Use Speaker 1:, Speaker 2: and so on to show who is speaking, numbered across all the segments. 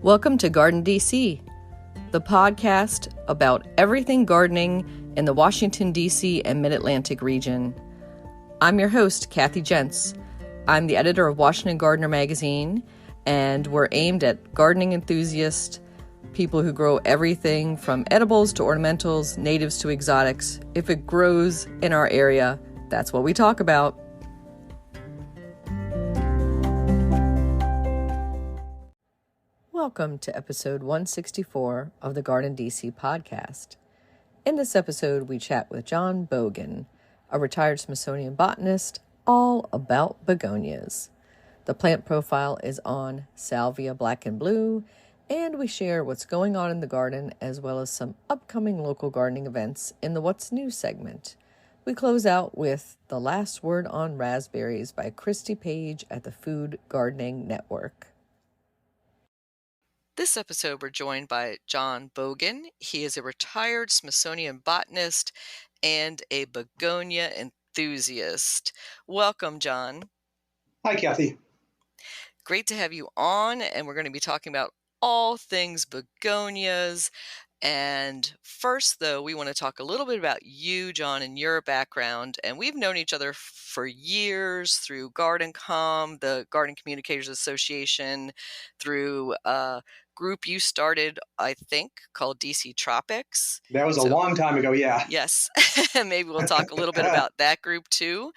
Speaker 1: Welcome to GardenDC, the podcast about everything gardening in the Washington, D.C. and Mid-Atlantic region. I'm your host, Kathy Jentz. I'm the editor of Washington Gardener magazine, and we're aimed at gardening enthusiasts, people who grow everything from edibles to ornamentals, natives to exotics. If it grows in our area, that's what we talk about. Welcome to episode 164 of the GardenDC podcast. In this episode, we chat with John Boggan, a retired Smithsonian botanist, all about begonias. The plant profile is on Salvia Black and Blue, and we share what's going on in the garden as well as some upcoming local gardening events in the What's New segment. We close out with The Last Word on Raspberries by Christy Page at the Food Gardening Network. This episode, we're joined by John Boggan. He is a retired Smithsonian botanist and a begonia enthusiast. Welcome, John.
Speaker 2: Hi, Kathy.
Speaker 1: Great to have you on, and we're going to be talking about all things begonias. And first, though, we want to talk a little bit about you, John, and your background. And we've known each other for years through GardenCom, the Garden Communicators Association, through a group you started, I think, called DC Tropics.
Speaker 2: That was a long time ago, yeah.
Speaker 1: Yes. Maybe we'll talk a little bit about that group, too.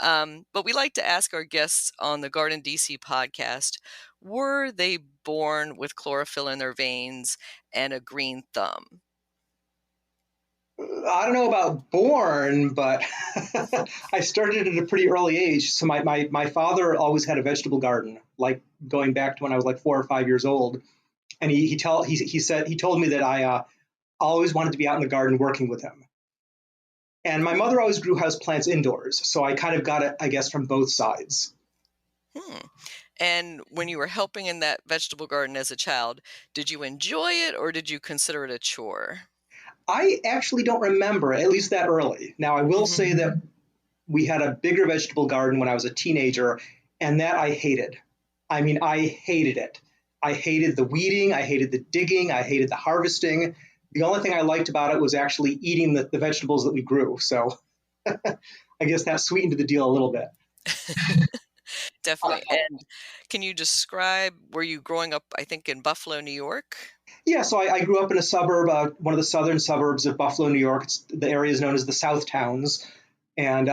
Speaker 1: But we like to ask our guests on the GardenDC podcast, were they born with chlorophyll in their veins and a green thumb?
Speaker 2: I don't know about born, but I started at a pretty early age. So my father always had a vegetable garden, like going back to when I was like 4 or 5 years old. And he told me that I always wanted to be out in the garden working with him. And my mother always grew houseplants indoors. So I kind of got it, I guess, from both sides.
Speaker 1: And when you were helping in that vegetable garden as a child, did you enjoy it or did you consider it a chore?
Speaker 2: I actually don't remember, at least that early. Now, I will say that we had a bigger vegetable garden when I was a teenager, and that I hated. I mean, I hated it. I hated the weeding. I hated the digging. I hated the harvesting. The only thing I liked about it was actually eating the vegetables that we grew. So I guess that sweetened the deal a little bit.
Speaker 1: Definitely. And can you describe, were you growing up, I think, in Buffalo, New York?
Speaker 2: Yeah, so I grew up in a suburb, one of the southern suburbs of Buffalo, New York. The area is known as the South Towns. And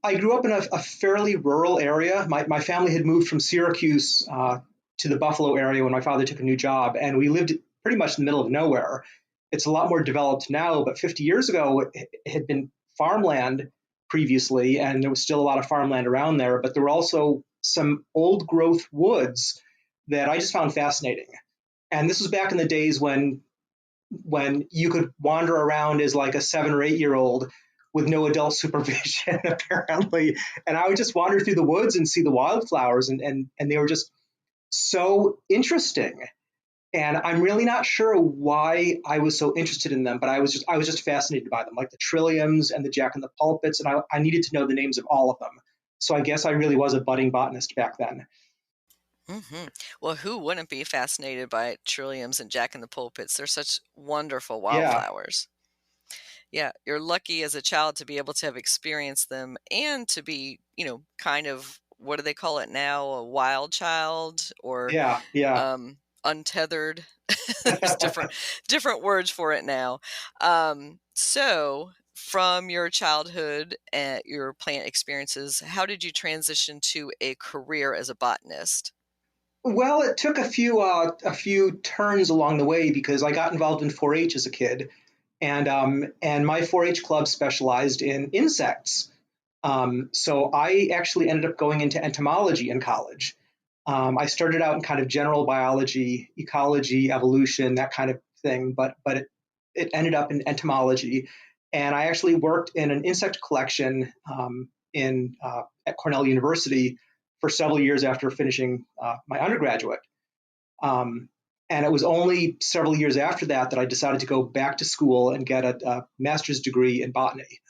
Speaker 2: I grew up in a fairly rural area. My family had moved from Syracuse to the Buffalo area when my father took a new job, and we lived pretty much in the middle of nowhere. It's a lot more developed now, but 50 years ago, it had been farmland previously, and there was still a lot of farmland around there, but there were also some old growth woods that I just found fascinating. And this was back in the days when you could wander around as like a 7 or 8 year old with no adult supervision, apparently. And I would just wander through the woods and see the wildflowers, and they were just so interesting. And I'm really not sure why I was so interested in them, but I was just fascinated by them, like the trilliums and the jack-in-the-pulpits, and I needed to know the names of all of them. So I guess I really was a budding botanist back then.
Speaker 1: Well, who wouldn't be fascinated by trilliums and jack-in-the-pulpits? They're such wonderful wildflowers. Yeah, you're lucky as a child to be able to have experienced them and to be, kind of, what do they call it now? A wild child or untethered. There's different words for it now. So from your childhood and your plant experiences, how did you transition to a career as a botanist?
Speaker 2: Well, it took a few turns along the way because I got involved in 4-H as a kid, and my 4-H club specialized in insects. So I actually ended up going into entomology in college. I started out in kind of general biology, ecology, evolution, that kind of thing, but it ended up in entomology. And I actually worked in an insect collection at Cornell University for several years after finishing my undergraduate. And it was only several years after that I decided to go back to school and get a master's degree in botany.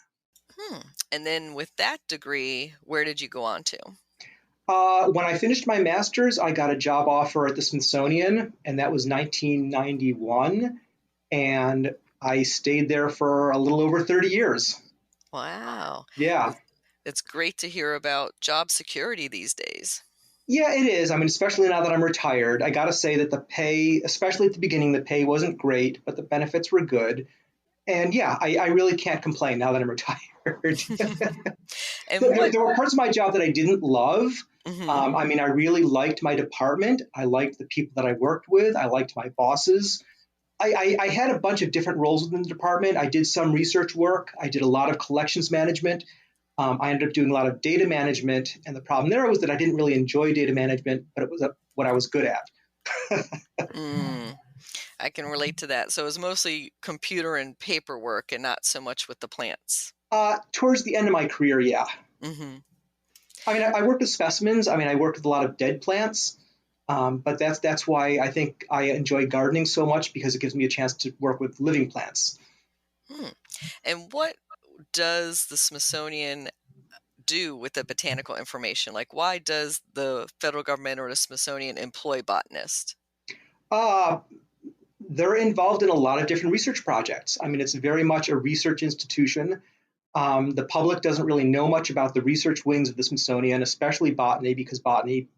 Speaker 1: And then with that degree, where did you go on to?
Speaker 2: When I finished my master's, I got a job offer at the Smithsonian, and that was 1991. And I stayed there for a little over 30 years.
Speaker 1: Wow.
Speaker 2: Yeah.
Speaker 1: It's great to hear about job security these days.
Speaker 2: Yeah, it is. I mean, especially now that I'm retired, I got to say that the pay, especially at the beginning, the pay wasn't great, but the benefits were good. And yeah, I really can't complain now that I'm retired.
Speaker 1: And
Speaker 2: There were parts of my job that I didn't love. I mean, I really liked my department. I liked the people that I worked with. I liked my bosses. I had a bunch of different roles within the department. I did some research work. I did a lot of collections management. I ended up doing a lot of data management. And the problem there was that I didn't really enjoy data management, but it was what I was good at.
Speaker 1: I can relate to that. So it was mostly computer and paperwork and not so much with the plants.
Speaker 2: Towards the end of my career, yeah. I mean, I worked with specimens. I mean, I worked with a lot of dead plants. But that's why I think I enjoy gardening so much, because it gives me a chance to work with living plants.
Speaker 1: And what does the Smithsonian do with the botanical information? Like, why does the federal government or the Smithsonian employ botanists?
Speaker 2: They're involved in a lot of different research projects. I mean, it's very much a research institution. The public doesn't really know much about the research wings of the Smithsonian, especially botany, because botany,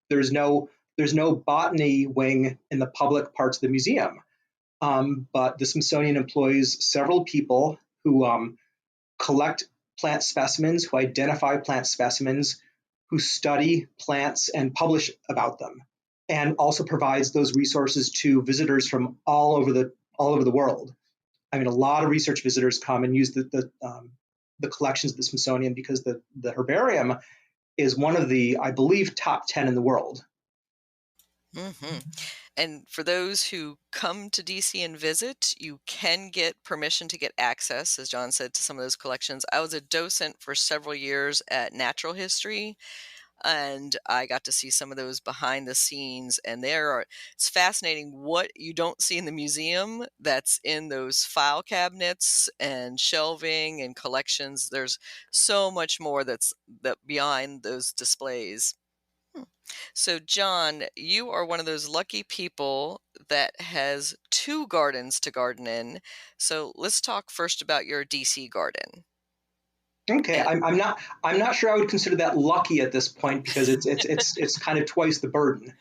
Speaker 2: there's no botany wing in the public parts of the museum. But the Smithsonian employs several people who collect plant specimens, who identify plant specimens, who study plants and publish about them, and also provides those resources to visitors from all over the world. I mean, a lot of research visitors come and use the collections of the Smithsonian, because the herbarium is one of the, I believe, top 10 in the world.
Speaker 1: And for those who come to DC and visit, you can get permission to get access, as John said, to some of those collections. I was a docent for several years at Natural History, and I got to see some of those behind the scenes, and it's fascinating what you don't see in the museum that's in those file cabinets and shelving and collections. There's so much more that's behind those displays. So, John, you are one of those lucky people that has 2 gardens to garden in. So let's talk first about your DC garden.
Speaker 2: Okay,
Speaker 1: And
Speaker 2: I'm not sure I would consider that lucky at this point, because it's kind of twice the burden.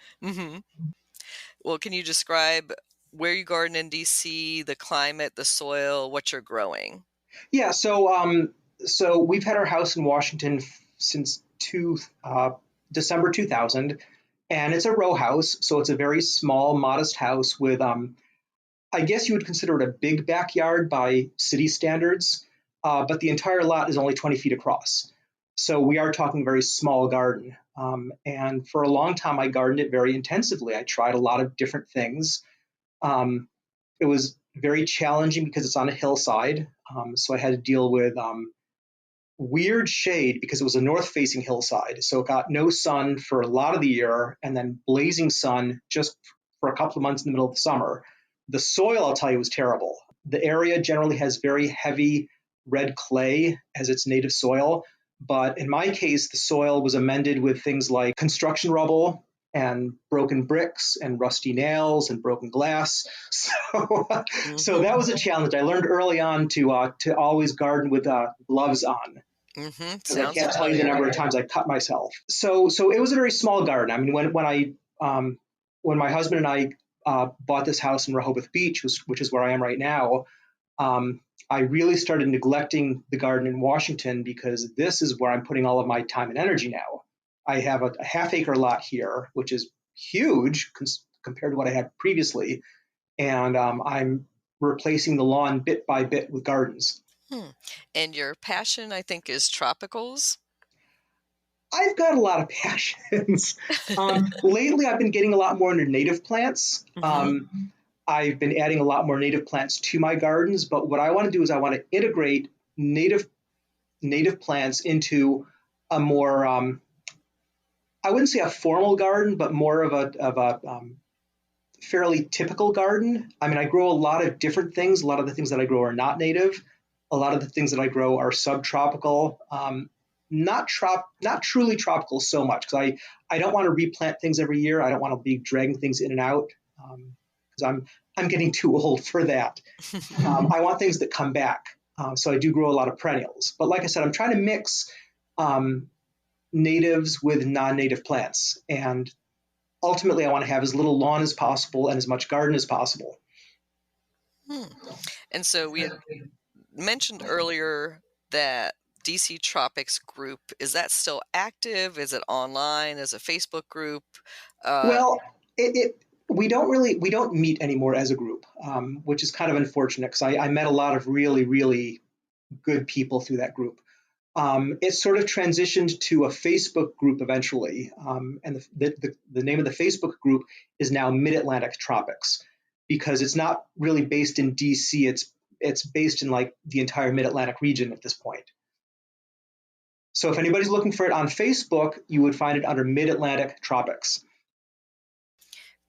Speaker 1: Well, can you describe where you garden in DC, the climate, the soil, what you're growing?
Speaker 2: Yeah, so we've had our house in Washington since December 2000, and it's a row house, so it's a very small, modest house with I guess you would consider it a big backyard by city standards, but the entire lot is only 20 feet across. So we are talking a very small garden. And for a long time, I gardened it very intensively. I tried a lot of different things. It was very challenging because it's on a hillside. So I had to deal with weird shade, because it was a north-facing hillside. So it got no sun for a lot of the year, and then blazing sun just for a couple of months in the middle of the summer. The soil, I'll tell you, was terrible. The area generally has very heavy red clay as its native soil. But in my case, the soil was amended with things like construction rubble and broken bricks and rusty nails and broken glass. So that was a challenge. I learned early on to always garden with gloves on. Because I can't tell you the number of times I cut myself. So it was a very small garden. I mean, when my husband and I bought this house in Rehoboth Beach, which is where I am right now, I really started neglecting the garden in Washington, because this is where I'm putting all of my time and energy now. I have a half-acre lot here, which is huge compared to what I had previously, and I'm replacing the lawn bit by bit with gardens.
Speaker 1: And your passion, I think, is tropicals?
Speaker 2: I've got a lot of passions. Lately, I've been getting a lot more into native plants. I've been adding a lot more native plants to my gardens, but what I want to do is I want to integrate native plants into a more, I wouldn't say a formal garden, but more of a fairly typical garden. I mean, I grow a lot of different things. A lot of the things that I grow are not native. A lot of the things that I grow are subtropical. not truly tropical so much, because I don't want to replant things every year. I don't want to be dragging things in and out, because I'm getting too old for that. I want things that come back. So I do grow a lot of perennials. But like I said, I'm trying to mix natives with non-native plants. And ultimately, I want to have as little lawn as possible and as much garden as possible.
Speaker 3: And so we had mentioned earlier that DC Tropics group, is that still active? Is it online? Is it a Facebook group?
Speaker 2: Well, we don't meet anymore as a group, which is kind of unfortunate, because I met a lot of really, really good people through that group. It sort of transitioned to a Facebook group eventually, and the name of the Facebook group is now Mid-Atlantic Tropics, because it's not really based in DC. It's based in like the entire Mid-Atlantic region at this point. So if anybody's looking for it on Facebook, you would find it under Mid-Atlantic Tropics.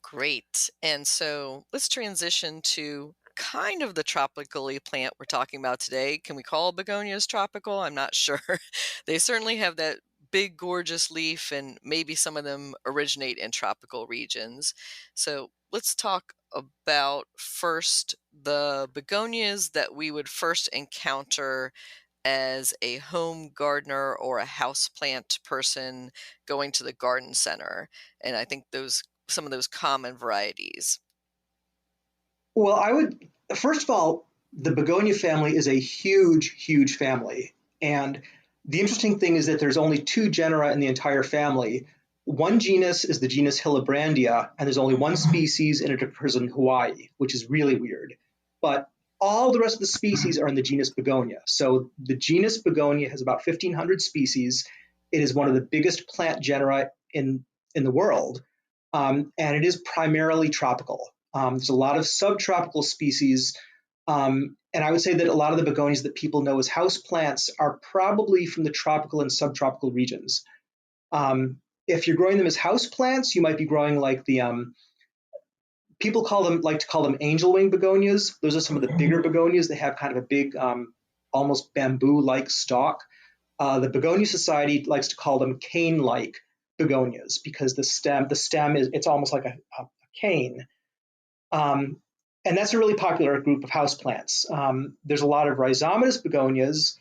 Speaker 3: Great. And so let's transition to kind of the tropically plant we're talking about today. Can we call begonias tropical? I'm not sure. They certainly have that big, gorgeous leaf, and maybe some of them originate in tropical regions. So let's talk about first the begonias that we would first encounter as a home gardener or a houseplant person going to the garden center. And I think some of those common varieties.
Speaker 2: Well, first of all, the begonia family is a huge, huge family. And the interesting thing is that there's only 2 genera in the entire family. One genus is the genus Hillebrandia, and there's only 1 species, and it occurs in Hawaii, which is really weird. But all the rest of the species are in the genus Begonia. So the genus Begonia has about 1,500 species. It is one of the biggest plant genera in the world, and it is primarily tropical. There's a lot of subtropical species, and I would say that a lot of the begonias that people know as houseplants are probably from the tropical and subtropical regions. If you're growing them as houseplants, you might be growing like the people like to call them angel wing begonias. Those are some of the bigger begonias. They have kind of a big, almost bamboo-like stalk. The Begonia Society likes to call them cane-like begonias, because the stem it's almost like a cane. And that's a really popular group of houseplants. There's a lot of rhizomatous begonias.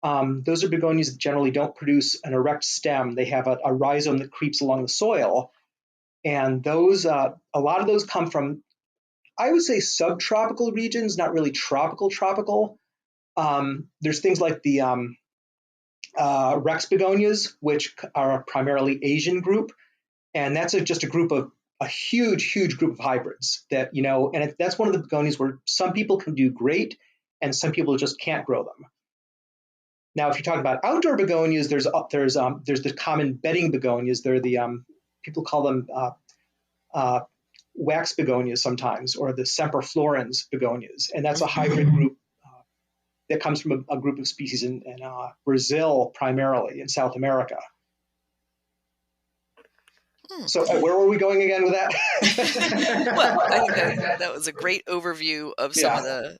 Speaker 2: Those are begonias that generally don't produce an erect stem. They have a rhizome that creeps along the soil. And those, a lot of those come from, I would say, subtropical regions, not really tropical. There's things like the Rex begonias, which are a primarily Asian group. And that's just a huge group of hybrids that, and that's one of the begonias where some people can do great and some people just can't grow them. Now, if you talk about outdoor begonias, there's the common bedding begonias. They're the people call them wax begonias sometimes, or the semperflorens begonias, and that's a hybrid group that comes from a group of species in Brazil, primarily in South America. So where were we going again with that?
Speaker 3: Well, I think that was a great overview of some of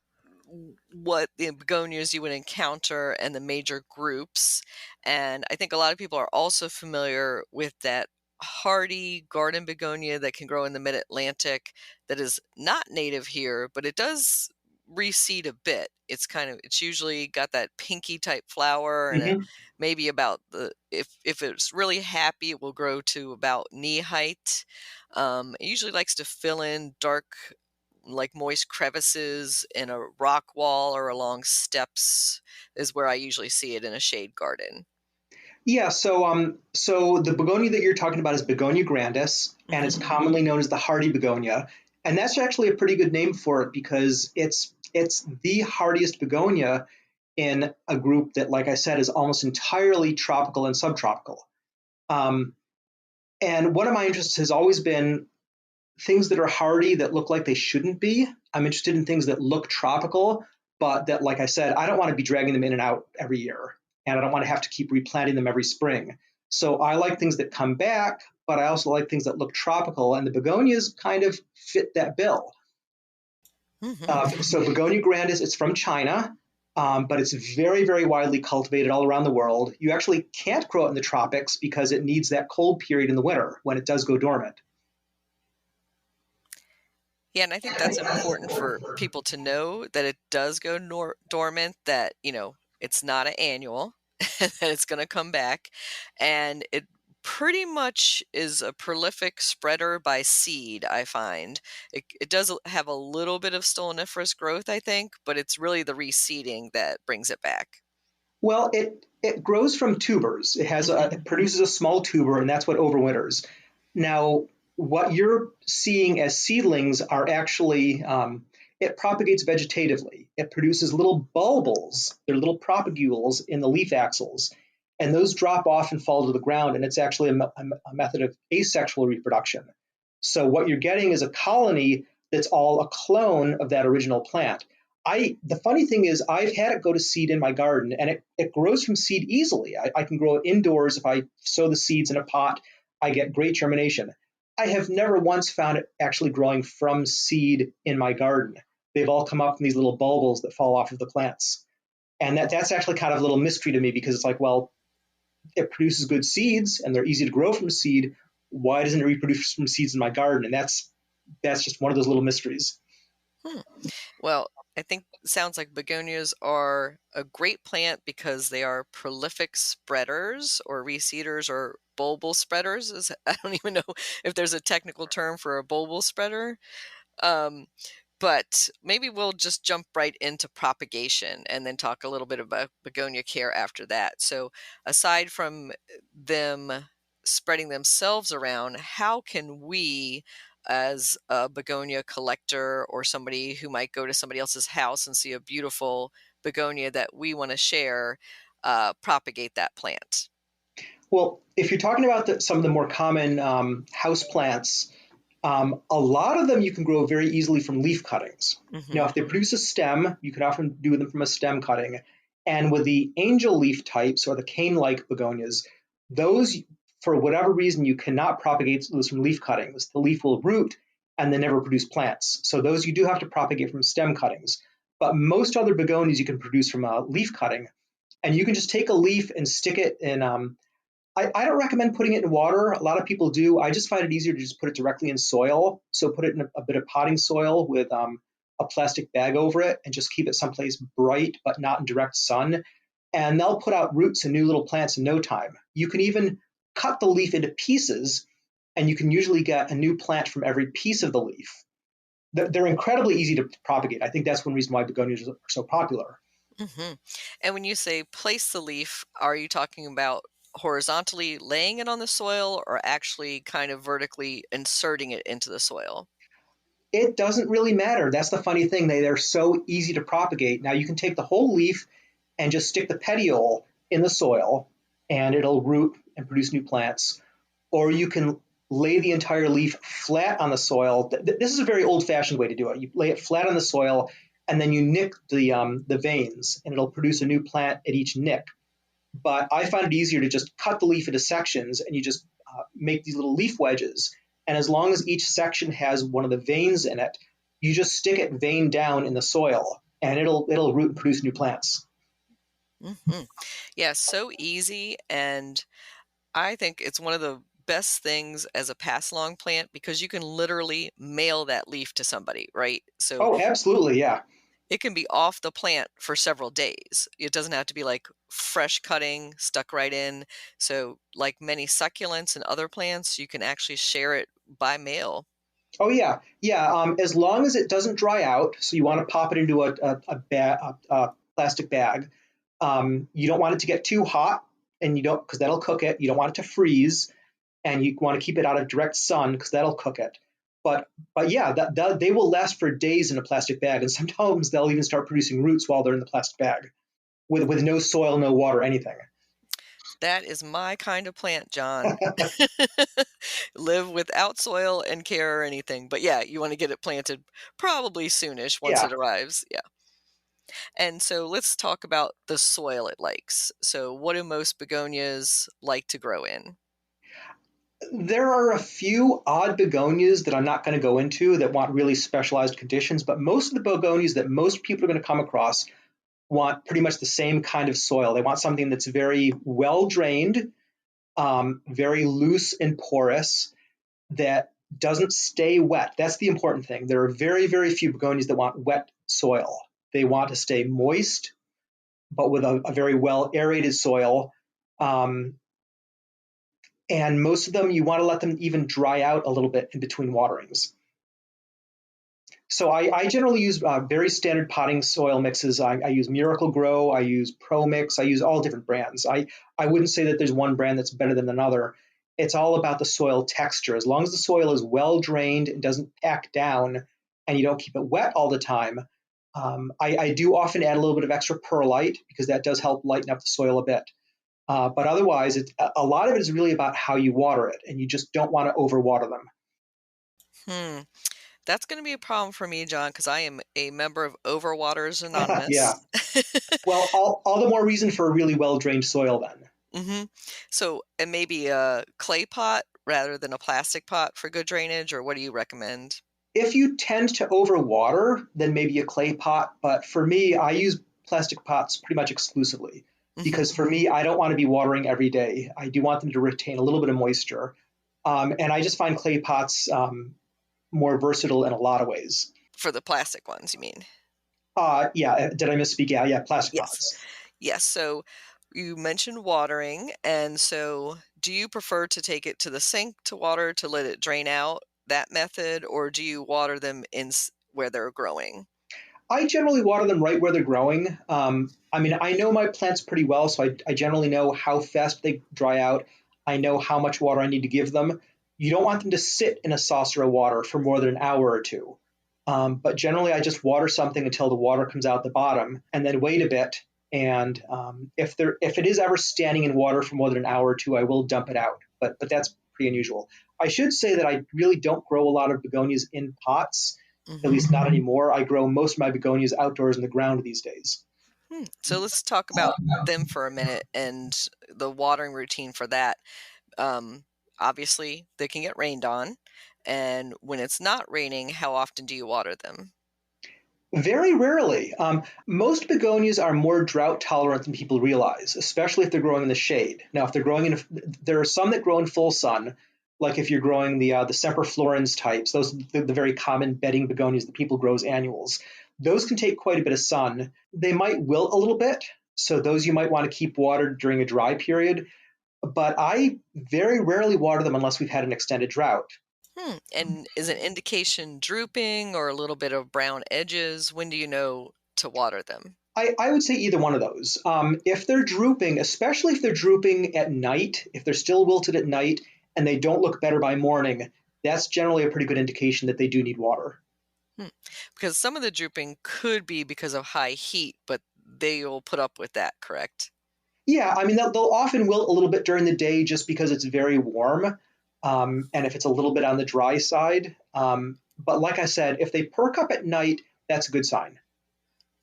Speaker 3: what the begonias you would encounter and the major groups. And I think a lot of people are also familiar with that hardy garden begonia that can grow in the mid-Atlantic that is not native here, but it does reseed a bit. It's usually got that pinky type flower, and it maybe about if it's really happy, it will grow to about knee height. It usually likes to fill in dark, like moist crevices in a rock wall or along steps is where I usually see it in a shade garden.
Speaker 2: Yeah, so the begonia that you're talking about is Begonia grandis, and it's commonly known as the hardy begonia. And that's actually a pretty good name for it, because it's the hardiest begonia in a group that, like I said, is almost entirely tropical and subtropical. And one of my interests has always been things that are hardy that look like they shouldn't be. I'm interested in things that look tropical, but that, like I said, I don't want to be dragging them in and out every year, and I don't want to have to keep replanting them every spring. So I like things that come back, but I also like things that look tropical, and the begonias kind of fit that bill. So Begonia grandis, it's from China. but it's very, very widely cultivated all around the world. You actually can't grow it in the tropics because it needs that cold period in the winter when it does go dormant.
Speaker 3: Yeah, and I think that's important for people to know that it does go dormant, that, it's not an annual, that it's going to come back. And it pretty much is a prolific spreader by seed, I find. It does have a little bit of stoloniferous growth, I think, but it's really the reseeding that brings it back.
Speaker 2: Well, it grows from tubers. It produces a small tuber, and that's what overwinters. Now, what you're seeing as seedlings are actually it propagates vegetatively. It produces little bulbils. They're little propagules in the leaf axils, and those drop off and fall to the ground. And it's actually a method of asexual reproduction. So what you're getting is a colony that's all a clone of that original plant. The funny thing is I've had it go to seed in my garden, and it grows from seed easily. I can grow it indoors. If I sow the seeds in a pot, I get great germination. I have never once found it actually growing from seed in my garden. They've all come up from these little bulbils that fall off of the plants. And that's actually kind of a little mystery to me, because it's like, well, it produces good seeds and they're easy to grow from seed. Why doesn't it reproduce from seeds in my garden? And that's just one of those little mysteries.
Speaker 3: Well, I think it sounds like begonias are a great plant because they are prolific spreaders or reseeders or bulbal spreaders. I don't even know if there's a technical term for a bulbal spreader. But maybe we'll just jump right into propagation and then talk a little bit about begonia care after that. So aside from them spreading themselves around, how can we, as a begonia collector or somebody who might go to somebody else's house and see a beautiful begonia that we want to share, propagate that plant?
Speaker 2: Well, if you're talking about some of the more common house plants, a lot of them you can grow very easily from leaf cuttings. Now, if they produce a stem, you can often do them from a stem cutting. And with the angel leaf types or the cane-like begonias, those, for whatever reason, you cannot propagate those from leaf cuttings. The leaf will root and then never produce plants. So those you do have to propagate from stem cuttings. But most other begonias you can produce from a leaf cutting. And you can just take a leaf and stick it in I don't recommend putting it in water. A lot of people do. I just find it easier to just put it directly in soil. So put it in a bit of potting soil with a plastic bag over it and just keep it someplace bright but not in direct sun. And they'll put out roots and new little plants in no time. You can even cut the leaf into pieces, and you can usually get a new plant from every piece of the leaf. They're incredibly easy to propagate. I think that's one reason why begonias are so popular.
Speaker 3: And when you say place the leaf, are you talking about horizontally laying it on the soil or actually kind of vertically inserting it into the soil?
Speaker 2: It doesn't really matter. That's the funny thing. They're so easy to propagate. Now you can take the whole leaf and just stick the petiole in the soil, and it'll root and produce new plants. Or you can lay the entire leaf flat on the soil. This is a very old-fashioned way to do it. You lay it flat on the soil, and then you nick the veins, and it'll produce a new plant at each nick. But I find it easier to just cut the leaf into sections, and you just make these little leaf wedges. And as long as each section has one of the veins in it, you just stick it vein down in the soil, and it'll root and produce new plants.
Speaker 3: Yeah, so easy. And I think it's one of the best things as a pass along plant because you can literally mail that leaf to somebody, right? So
Speaker 2: Oh, absolutely, yeah.
Speaker 3: it can be off the plant for several days. It doesn't have to be like fresh cutting stuck right in. So like many succulents and other plants, you can actually share it by mail.
Speaker 2: Oh, yeah. Yeah, as long as it doesn't dry out, so you want to pop it into a plastic bag. You don't want it to get too hot, and you don't, because that'll cook it. You don't want it to freeze, and you want to keep it out of direct sun because that'll cook it. But yeah, they will last for days in a plastic bag, and sometimes they'll even start producing roots while they're in the plastic bag, with no soil, no water, anything.
Speaker 3: That is my kind of plant, John. Live without soil and care or anything. But yeah, you want to get it planted probably soonish once
Speaker 2: Yeah.
Speaker 3: it arrives. Yeah. And so let's talk about the soil it likes. So what do most begonias like to grow in?
Speaker 2: There are a few odd begonias that I'm not going to go into that want really specialized conditions, but most of the begonias that most people are going to come across want pretty much the same kind of soil. They want something that's very well drained, very loose and porous, that doesn't stay wet. That's the important thing. There are very, very few begonias that want wet soil. They want to stay moist, but with a very well aerated soil. And most of them, you want to let them even dry out a little bit in between waterings. So I generally use very standard potting soil mixes. I use Miracle Grow, I use Pro Mix, I use all different brands. I wouldn't say that there's one brand that's better than another. It's all about the soil texture. As long as the soil is well drained and doesn't pack down and you don't keep it wet all the time, I do often add a little bit of extra perlite because that does help lighten up the soil a bit. But otherwise, a lot of it is really about how you water it, and you just don't want to overwater them.
Speaker 3: That's going to be a problem for me, John, because I am a member of Overwaters Anonymous.
Speaker 2: Yeah. Well, all the more reason for a really well-drained soil then.
Speaker 3: So, and maybe a clay pot rather than a plastic pot for good drainage, or what do you recommend?
Speaker 2: If you tend to overwater, then maybe a clay pot. But for me, I use plastic pots pretty much exclusively because for me, I don't want to be watering every day. I do want them to retain a little bit of moisture. And I just find clay pots more versatile in a lot of ways.
Speaker 3: For the plastic ones, you mean?
Speaker 2: Yeah. Did I misspeak? Yeah, plastic pots.
Speaker 3: Yes. So you mentioned watering. And so do you prefer to take it to the sink to water to let it drain out, that method, or do you water them in where they're growing?
Speaker 2: I generally water them right where they're growing. I mean, I know my plants pretty well, so I generally know how fast they dry out. I know how much water I need to give them. You don't want them to sit in a saucer of water for more than an hour or two. But generally, I just water something until the water comes out the bottom and then wait a bit. And if it is ever standing in water for more than an hour or two, I will dump it out. But that's pretty unusual. I should say that I really don't grow a lot of begonias in pots, at least not anymore. I grow most of my begonias outdoors in the ground these days.
Speaker 3: So let's talk about them for a minute and the watering routine for that. Obviously, they can get rained on. And when it's not raining, how often do you water them?
Speaker 2: Very rarely. Most begonias are more drought tolerant than people realize, especially if they're growing in the shade. Now, if they're growing there are some that grow in full sun, like if you're growing the semperflorens types, those are the very common bedding begonias that people grow as annuals. Those can take quite a bit of sun. They might wilt a little bit, so those you might want to keep watered during a dry period. But I very rarely water them unless we've had an extended drought.
Speaker 3: And is an indication drooping or a little bit of brown edges? When do you know to water them?
Speaker 2: I would say either one of those. If they're drooping, especially if they're drooping at night, if they're still wilted at night and they don't look better by morning, that's generally a pretty good indication that they do need water.
Speaker 3: Because some of the drooping could be because of high heat, but they will put up with that, correct?
Speaker 2: Yeah, I mean, they'll often wilt a little bit during the day just because it's very warm. And if it's a little bit on the dry side. But like I said, if they perk up at night, that's a good sign.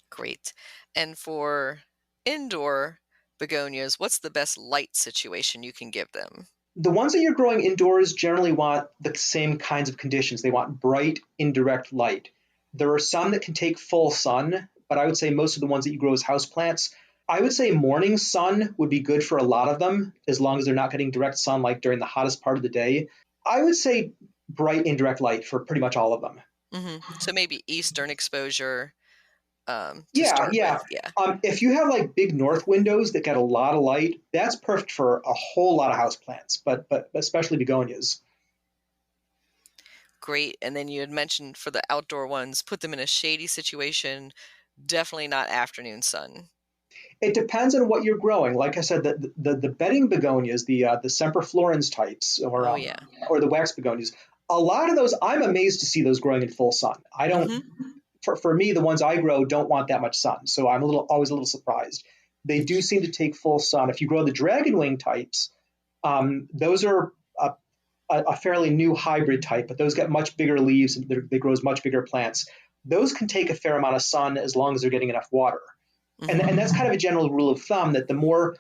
Speaker 3: Great. And for indoor begonias, what's the best light situation you can give them?
Speaker 2: The ones that you're growing indoors generally want the same kinds of conditions. They want bright, indirect light. There are some that can take full sun, but I would say most of the ones that you grow as houseplants, I would say morning sun would be good for a lot of them, as long as they're not getting direct sunlight during the hottest part of the day. I would say bright, indirect light for pretty much all of them.
Speaker 3: So maybe eastern exposure.
Speaker 2: Yeah. If you have like big north windows that get a lot of light, that's perfect for a whole lot of houseplants, but especially begonias.
Speaker 3: Great. And then you had mentioned for the outdoor ones, put them in a shady situation, definitely not afternoon sun.
Speaker 2: It depends on what you're growing. Like I said, the bedding begonias, the semperflorens types, or the wax begonias, a lot of those, I'm amazed to see those growing in full sun. I don't. For me, the ones I grow don't want that much sun, so I'm always a little surprised. They do seem to take full sun. If you grow the dragonwing types, those are a fairly new hybrid type, but those get much bigger leaves and they grow as much bigger plants. Those can take a fair amount of sun as long as they're getting enough water. And that's kind of a general rule of thumb that the more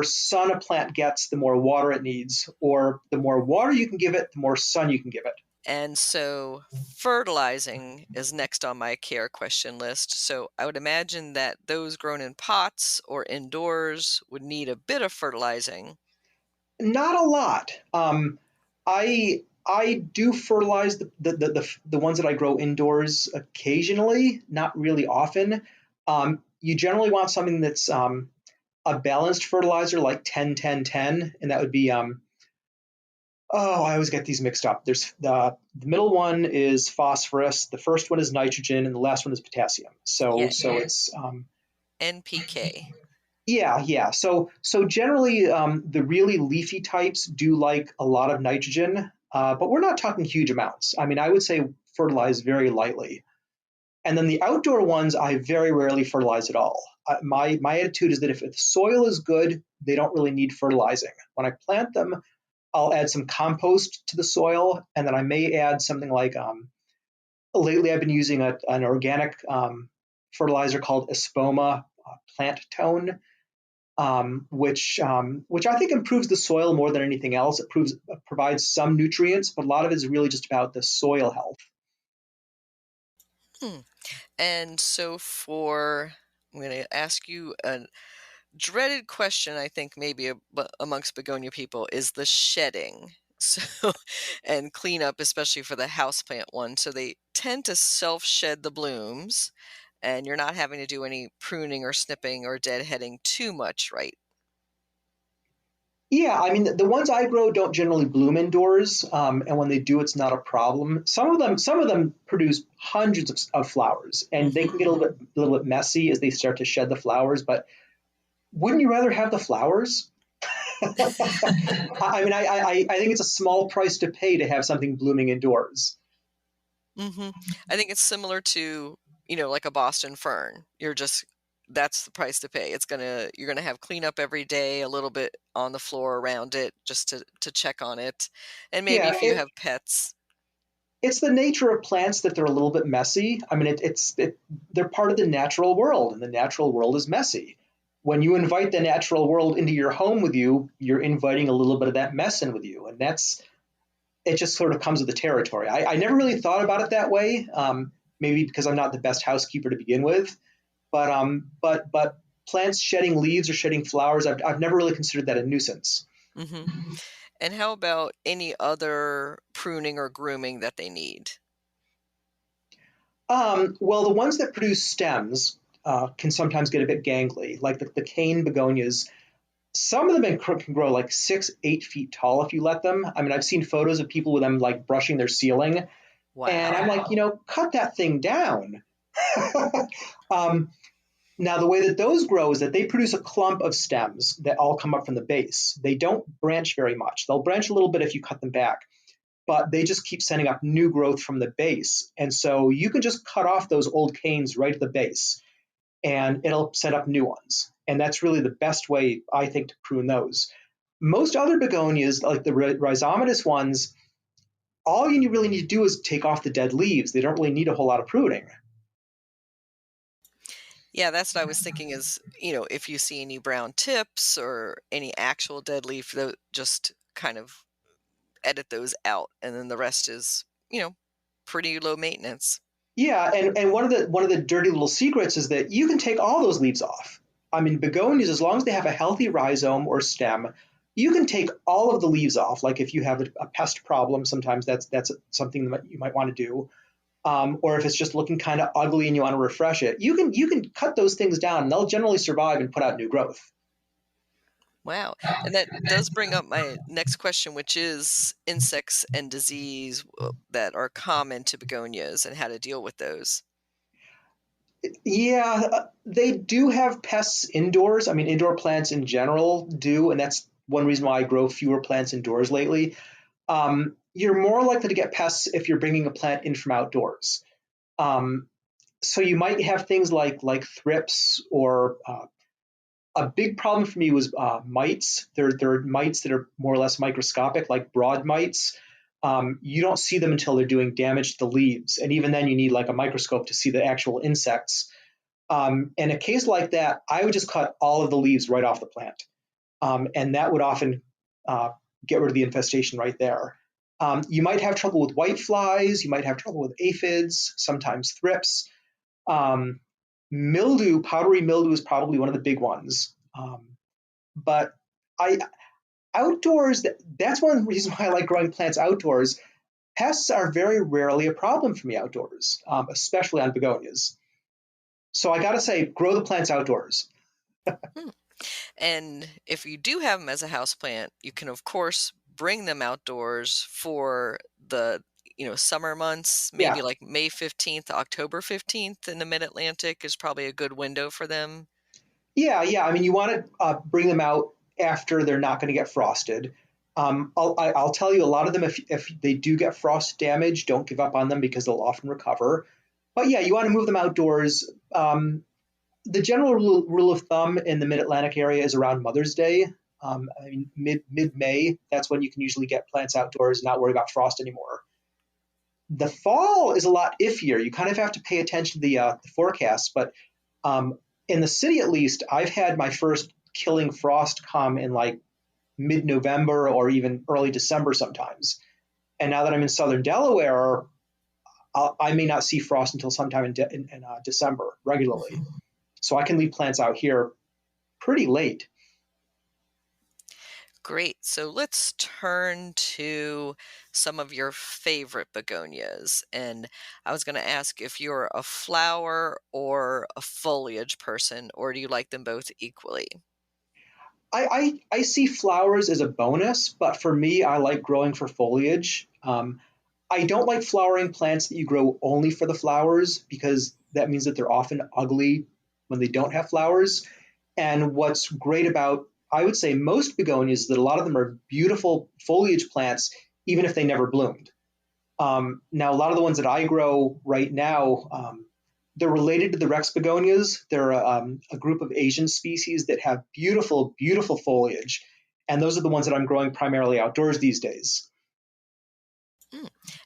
Speaker 2: sun a plant gets, the more water it needs, or the more water you can give it, the more sun you can give it.
Speaker 3: And so fertilizing is next on my care question list. So I would imagine that those grown in pots or indoors would need a bit of fertilizing.
Speaker 2: Not a lot. I do fertilize the ones that I grow indoors occasionally, not really often. You generally want something that's a balanced fertilizer like 10-10-10, and that would be I always get these mixed up. There's the middle one is phosphorus, the first one is nitrogen, and the last one is potassium. So it's
Speaker 3: NPK.
Speaker 2: Yeah. So generally, the really leafy types do like a lot of nitrogen, but we're not talking huge amounts. I mean, I would say fertilize very lightly. And then the outdoor ones, I very rarely fertilize at all. My attitude is that if the soil is good, they don't really need fertilizing. When I plant them, I'll add some compost to the soil, and then I may add something like, lately I've been using an organic fertilizer called Espoma plant tone, which I think improves the soil more than anything else. It provides some nutrients, but a lot of it is really just about the soil health.
Speaker 3: And so I'm going to ask you a dreaded question, I think maybe amongst begonia people, is the shedding. So, and cleanup, especially for the houseplant one. So they tend to self-shed the blooms, and you're not having to do any pruning or snipping or deadheading too much, right?
Speaker 2: Yeah, I mean the ones I grow don't generally bloom indoors, and when they do, it's not a problem. Some of them produce hundreds of flowers, and they can get a little bit messy as they start to shed the flowers. But wouldn't you rather have the flowers? I mean, I think it's a small price to pay to have something blooming indoors.
Speaker 3: I think it's similar to, like a Boston fern. That's the price to pay. You're gonna have cleanup every day, a little bit on the floor around it, just to check on it, and maybe
Speaker 2: Yeah,
Speaker 3: if you have pets.
Speaker 2: it's the nature of plants that they're a little bit messy. I mean, they're part of the natural world, and the natural world is messy. When you invite the natural world into your home with you, you're inviting a little bit of that mess in with you, and it just sort of comes with the territory. I never really thought about it that way, maybe because I'm not the best housekeeper to begin with, but plants shedding leaves or shedding flowers, I've never really considered that a nuisance.
Speaker 3: And how about any other pruning or grooming that they need?
Speaker 2: Well, the ones that produce stems can sometimes get a bit gangly, like the cane begonias. Some of them can grow like 6-8 feet tall if you let them. I mean, I've seen photos of people with them like brushing their ceiling.
Speaker 3: Wow.
Speaker 2: And I'm like, cut that thing down. Now, the way that those grow is that they produce a clump of stems that all come up from the base. They don't branch very much. They'll branch a little bit if you cut them back, but they just keep sending up new growth from the base. And so you can just cut off those old canes right at the base, and it'll set up new ones. And that's really the best way, I think, to prune those. Most other begonias, like the rhizomatous ones, all you really need to do is take off the dead leaves. They don't really need a whole lot of pruning.
Speaker 3: Yeah, that's what I was thinking is, if you see any brown tips or any actual dead leaf, just kind of edit those out. And then the rest is, pretty low maintenance.
Speaker 2: Yeah, and one of the dirty little secrets is that you can take all those leaves off. I mean, begonias, as long as they have a healthy rhizome or stem, you can take all of the leaves off. Like if you have a pest problem, sometimes that's something that you might want to do. Or if it's just looking kind of ugly and you want to refresh it, you can cut those things down, and they'll generally survive and put out new growth.
Speaker 3: Wow. And that does bring up my next question, which is insects and disease that are common to begonias and how to deal with those.
Speaker 2: Yeah, they do have pests indoors. I mean, indoor plants in general do, and that's one reason why I grow fewer plants indoors lately. You're more likely to get pests if you're bringing a plant in from outdoors. So you might have things like thrips, or a big problem for me was mites. There are mites that are more or less microscopic, like broad mites. You don't see them until they're doing damage to the leaves, and even then you need like a microscope to see the actual insects. In a case like that, I would just cut all of the leaves right off the plant, and that would often get rid of the infestation right there. You might have trouble with whiteflies. You might have trouble with aphids, sometimes thrips. Mildew, powdery mildew is probably one of the big ones. But outdoors, that's one reason why I like growing plants outdoors. Pests are very rarely a problem for me outdoors, especially on begonias. So I got to say, grow the plants outdoors.
Speaker 3: And if you do have them as a houseplant, you can, of course, bring them outdoors for the summer months, maybe like May 15th, October 15th in the mid-Atlantic is probably a good window for them.
Speaker 2: Yeah. I mean, you want to bring them out after they're not going to get frosted. I'll tell you, a lot of them, if they do get frost damage, don't give up on them because they'll often recover. But yeah, you want to move them outdoors. The general rule of thumb in the Mid-Atlantic area is around Mother's Day. I mean, mid-May, that's when you can usually get plants outdoors and not worry about frost anymore. The fall is a lot iffier. You kind of have to pay attention to the forecasts, but in the city at least, I've had my first killing frost come in like mid-November or even early December sometimes. And now that I'm in southern Delaware, I may not see frost until sometime in December regularly. So I can leave plants out here pretty late.
Speaker 3: Great. So let's turn to some of your favorite begonias. And I was going to ask if you're a flower or a foliage person, or do you like them both equally?
Speaker 2: I see flowers as a bonus, but for me, I like growing for foliage. I don't like flowering plants that you grow only for the flowers because that means that they're often ugly when they don't have flowers. And what's great about, I would say, most begonias is that a lot of them are beautiful foliage plants, even if they never bloomed. Now, a lot of the ones that I grow right now, they're related to the Rex begonias. They're a group of Asian species that have beautiful, beautiful foliage. And those are the ones that I'm growing primarily outdoors these days.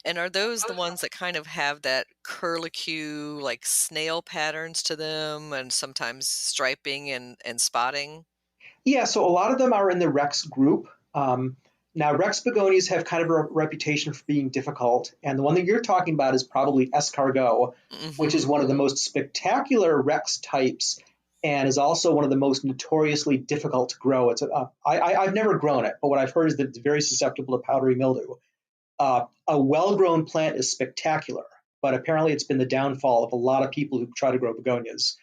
Speaker 3: And are those the ones that kind of have that curlicue, like snail patterns to them and sometimes striping and spotting?
Speaker 2: Yeah, so a lot of them are in the Rex group. Now, Rex begonias have kind of a reputation for being difficult, and the one that you're talking about is probably escargot, which is one of the most spectacular Rex types and is also one of the most notoriously difficult to grow. I've never grown it, but what I've heard is that it's very susceptible to powdery mildew. A well-grown plant is spectacular, but apparently it's been the downfall of a lot of people who try to grow begonias.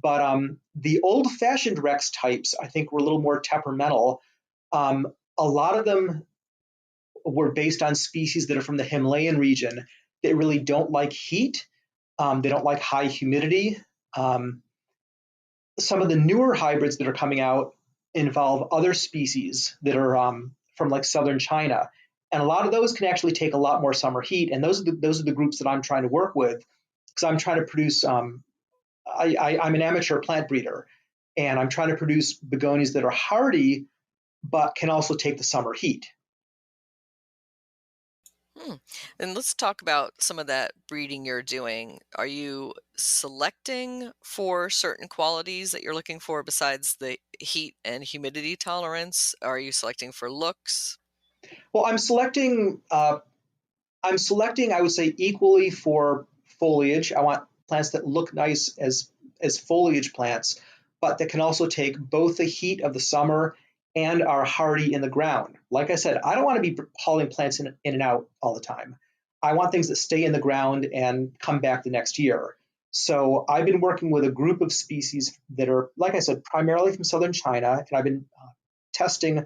Speaker 2: But the old-fashioned Rex types, I think, were a little more temperamental. A lot of them were based on species that are from the Himalayan region that really don't like heat. They don't like high humidity. Some of the newer hybrids that are coming out involve other species that are from like southern China. And a lot of those can actually take a lot more summer heat. And those are the groups that I'm trying to work with because I'm trying to produce I'm an amateur plant breeder, and I'm trying to produce begonias that are hardy, but can also take the summer heat.
Speaker 3: And let's talk about some of that breeding you're doing. Are you selecting for certain qualities that you're looking for besides the heat and humidity tolerance? Are you selecting for looks?
Speaker 2: Well, I'm selecting, I would say, equally for foliage. I want plants that look nice as foliage plants, but that can also take both the heat of the summer and are hardy in the ground. Like I said, I don't want to be hauling plants in and out all the time. I want things that stay in the ground and come back the next year. So I've been working with a group of species that are, like I said, primarily from southern China, and I've been testing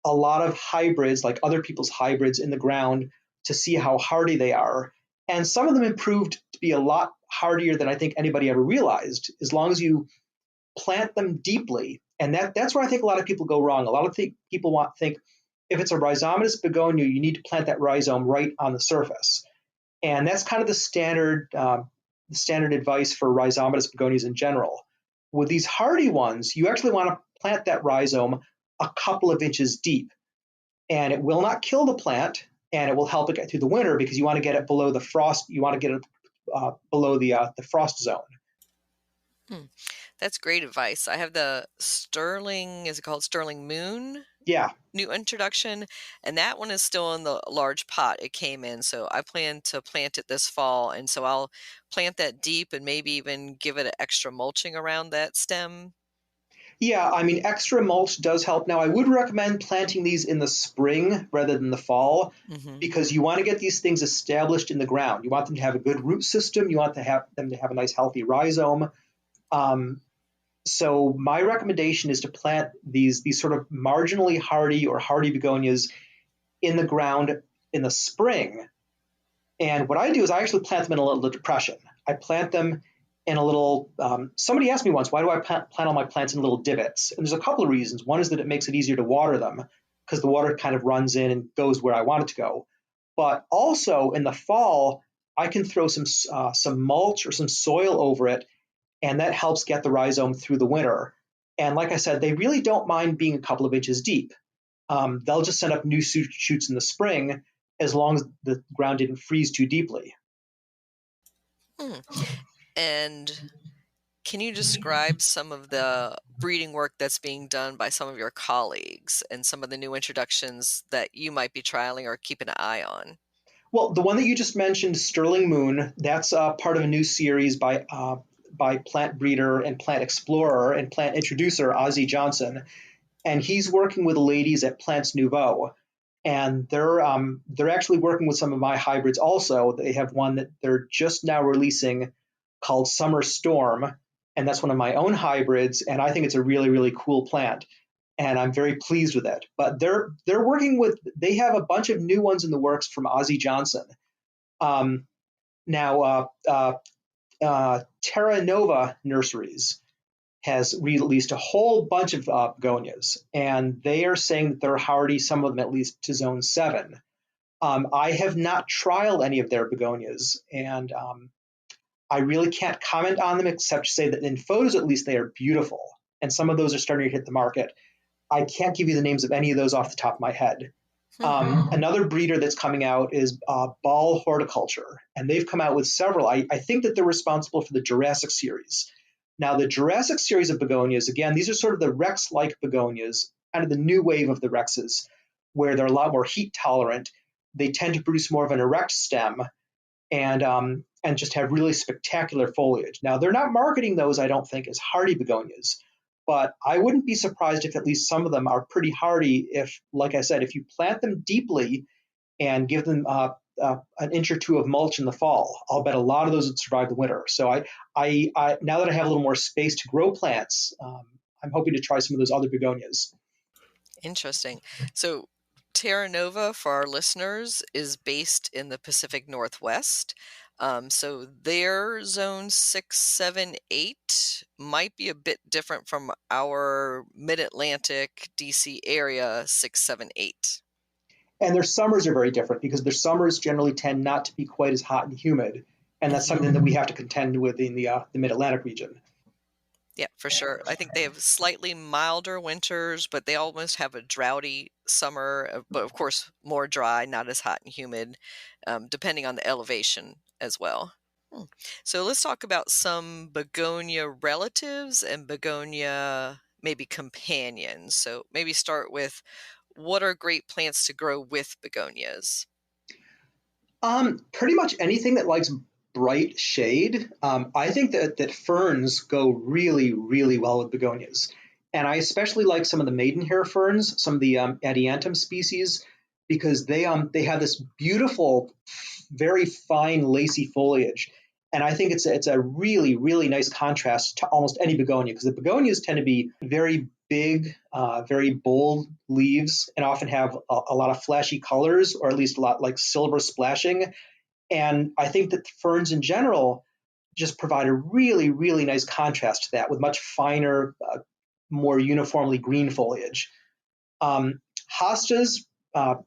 Speaker 2: a lot of hybrids, like other people's hybrids, in the ground to see how hardy they are. And some of them improved to be a lot hardier than I think anybody ever realized, as long as you plant them deeply. And that's where I think a lot of people go wrong. A lot of people think if it's a rhizomatous begonia, you need to plant that rhizome right on the surface. And that's kind of the standard advice for rhizomatous begonias in general. With these hardy ones, you actually want to plant that rhizome a couple of inches deep. And it will not kill the plant, and it will help it get through the winter because you want to get it below the frost. You want to get it below the frost zone.
Speaker 3: That's great advice. I have the Sterling, is it called Sterling Moon?
Speaker 2: Yeah.
Speaker 3: new introduction, and that one is still in the large pot it came in. So I plan to plant it this fall, and so I'll plant that deep and maybe even give it an extra mulching around that stem.
Speaker 2: Yeah, I mean, extra mulch does help. Now, I would recommend planting these in the spring rather than the fall
Speaker 3: Hmm.
Speaker 2: because you want to get these things established in the ground. You want them to have a good root system. You want them to have a nice, healthy rhizome. Um, so my recommendation is to plant these sort of marginally hardy or hardy begonias in the ground in the spring. And what I do is I actually plant them in a little depression. I plant them in a little. Somebody asked me once, why do I plant all my plants in little divots? And there's a couple of reasons. One is that it makes it easier to water them because the water kind of runs in and goes where I want it to go. But also in the fall, I can throw some mulch or some soil over it, and that helps get the rhizome through the winter. And like I said, they really don't mind being a couple of inches deep. They'll just send up new shoots in the spring as long as the ground didn't freeze too deeply.
Speaker 3: Hmm. And can you describe some of the breeding work that's being done by some of your colleagues and some of the new introductions that you might be trialing or keeping an eye on?
Speaker 2: Well, the one that you just mentioned, Sterling Moon, that's part of a new series by plant breeder and plant explorer and plant introducer Ozzie Johnson, and he's working with the ladies at Plants Nouveau, and they're actually working with some of my hybrids also. They have one that they're just now releasing called Summer Storm, and that's one of my own hybrids, and I think it's a really really cool plant, and I'm very pleased with it. But they're working with they have a bunch of new ones in the works from Ozzie Johnson. Um, now Terra Nova Nurseries has released a whole bunch of begonias, and they are saying that they're hardy, some of them at least to zone 7. I have not trialed any of their begonias, and I really can't comment on them except to say that in photos at least they are beautiful, and some of those are starting to hit the market. I can't give you the names of any of those off the top of my head. Another breeder that's coming out is Ball Horticulture, and they've come out with several. I think that they're responsible for the Jurassic series. Now, the Jurassic series of begonias, again, these are sort of the Rex-like begonias, kind of the new wave of the Rexes, where they're a lot more heat tolerant. They tend to produce more of an erect stem and just have really spectacular foliage. Now, they're not marketing those, I don't think, as hardy begonias, but I wouldn't be surprised if at least some of them are pretty hardy if, like I said, if you plant them deeply and give them an inch or two of mulch in the fall, I'll bet a lot of those would survive the winter. So I now that I have a little more space to grow plants, I'm hoping to try some of those other begonias.
Speaker 3: Interesting. So Terra Nova, for our listeners, is based in the Pacific Northwest. So their zone 6, 7, 8 might be a bit different from our mid-Atlantic DC area 6, 7, 8.
Speaker 2: And their summers are very different because their summers generally tend not to be quite as hot and humid, and that's something that we have to contend with in the Mid-Atlantic region.
Speaker 3: Yeah, for sure. I think they have slightly milder winters, but they almost have a droughty summer, but of course more dry, not as hot and humid, depending on the elevation as well. So let's talk about some begonia relatives and begonia maybe companions. So maybe start with what are great plants to grow with begonias?
Speaker 2: Pretty much anything that likes bright shade. I think that ferns go really, really well with begonias. And I especially like some of the maidenhair ferns, some of the adiantum species, because they have this beautiful, very fine, lacy foliage. And I think it's a really, really nice contrast to almost any begonia, because the begonias tend to be very big, very bold leaves, and often have a lot of flashy colors, or at least a lot like silver splashing. And I think that ferns in general just provide a really, really nice contrast to that with much finer, more uniformly green foliage. Hostas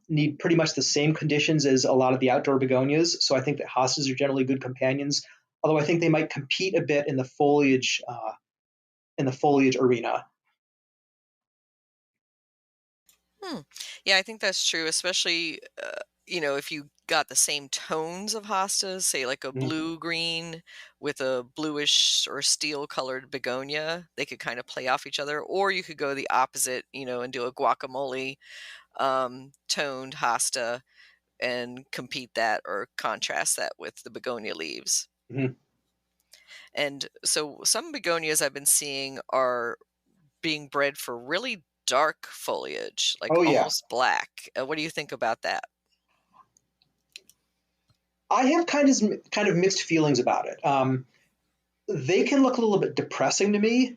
Speaker 2: need pretty much the same conditions as a lot of the outdoor begonias, so I think that hostas are generally good companions. Although I think they might compete a bit in the foliage arena.
Speaker 3: Yeah, I think that's true, especially if you got the same tones of hostas, say like a blue-green with a bluish or steel-colored begonia. They could kind of play off each other, or you could go the opposite, and do a guacamole toned hosta and compete that or contrast that with the begonia leaves.
Speaker 2: Mm-hmm.
Speaker 3: And so some begonias I've been seeing are being bred for really dark foliage, like
Speaker 2: Oh, yeah.
Speaker 3: almost black. What do you think about that?
Speaker 2: I have kind of mixed feelings about it. They can look a little bit depressing to me,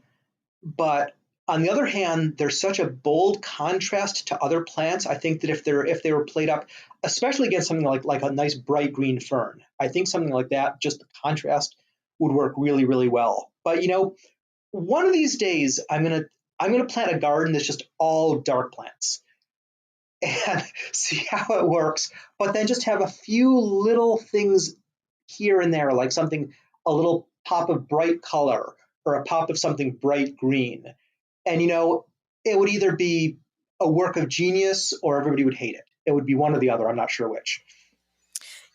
Speaker 2: but on the other hand, they're such a bold contrast to other plants. I think that if they were played up, especially against something like a nice bright green fern, I think something like that, just the contrast would work really, really well. But one of these days, I'm gonna plant a garden that's just all dark plants and see how it works. But then just have a few little things here and there, like a little pop of bright color or a pop of something bright green. And it would either be a work of genius or everybody would hate it. It would be one or the other. I'm not sure which.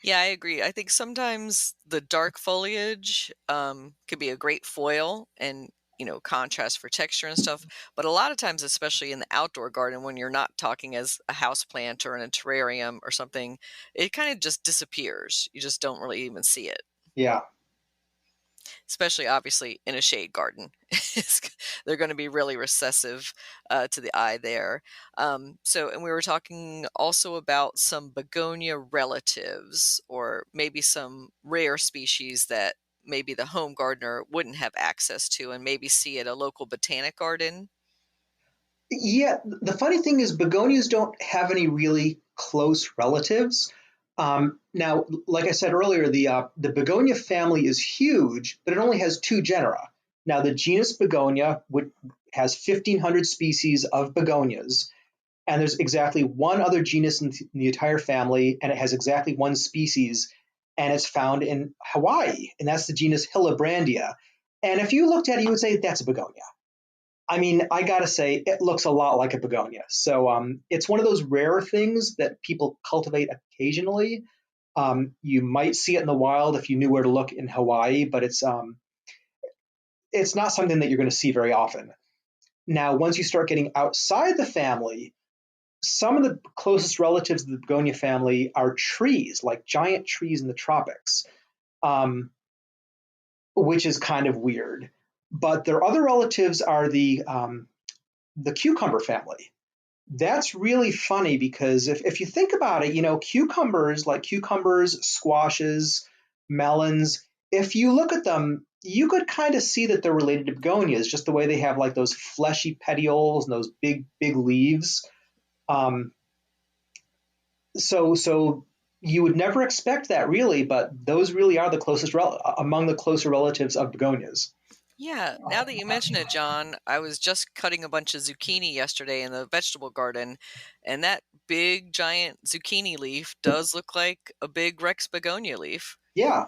Speaker 3: Yeah, I agree. I think sometimes the dark foliage could be a great foil and contrast for texture and stuff. But a lot of times, especially in the outdoor garden, when you're not talking as a house plant or in a terrarium or something, it kind of just disappears. You just don't really even see it.
Speaker 2: Yeah.
Speaker 3: Especially, obviously, in a shade garden. They're going to be really recessive to the eye there. And we were talking also about some begonia relatives, or maybe some rare species that maybe the home gardener wouldn't have access to and maybe see at a local botanic garden.
Speaker 2: Yeah, the funny thing is begonias don't have any really close relatives. Now, like I said earlier, the begonia family is huge, but it only has two genera. Now, the genus Begonia has 1,500 species of begonias, and there's exactly one other genus in the entire family, and it has exactly one species, and it's found in Hawaii, and that's the genus Hillebrandia. And if you looked at it, you would say that's a begonia. I mean, I gotta say, it looks a lot like a begonia. So it's one of those rare things that people cultivate occasionally. You might see it in the wild if you knew where to look in Hawaii, but it's not something that you're going to see very often. Now, once you start getting outside the family, some of the closest relatives of the begonia family are trees, like giant trees in the tropics, which is kind of weird. But their other relatives are the cucumber family. That's really funny because if you think about it, cucumbers, like cucumbers, squashes, melons, if you look at them, you could kind of see that they're related to begonias, just the way they have like those fleshy petioles and those big, big leaves. So you would never expect that really, but those really are the closest among the closer relatives of begonias.
Speaker 3: Yeah, now that you mention it, John, I was just cutting a bunch of zucchini yesterday in the vegetable garden, and that big giant zucchini leaf does look like a big Rex begonia leaf.
Speaker 2: Yeah.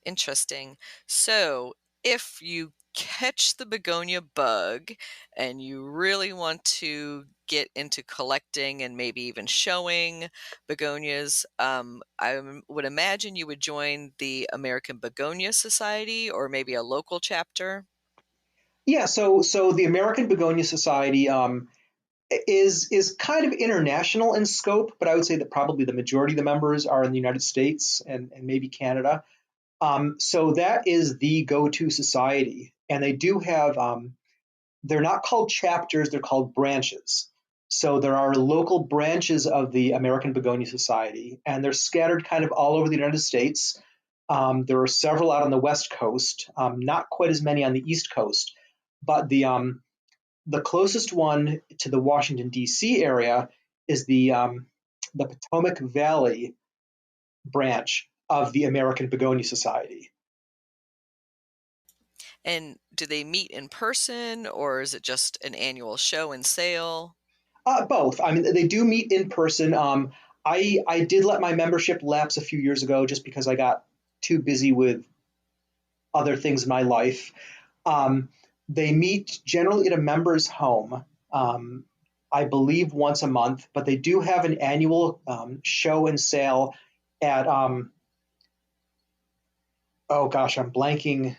Speaker 3: Interesting. So, if you catch the begonia bug and you really want to get into collecting and maybe even showing begonias, would imagine you would join the American Begonia Society or maybe a local chapter.
Speaker 2: Yeah, so the American Begonia Society is kind of international in scope, but I would say that probably the majority of the members are in the United States and maybe Canada. So that is the go-to society, and they do have. They're not called chapters; they're called branches. So there are local branches of the American Begonia Society, and they're scattered kind of all over the United States. There are several out on the West Coast, not quite as many on the East Coast, but the closest one to the Washington D.C. area is the Potomac Valley branch of the American Begonia Society.
Speaker 3: And do they meet in person or is it just an annual show and sale?
Speaker 2: Both. I mean, they do meet in person. I did let my membership lapse a few years ago just because I got too busy with other things in my life. They meet generally at a member's home. I believe, once a month, but they do have an annual show and sale at, oh gosh, I'm blanking,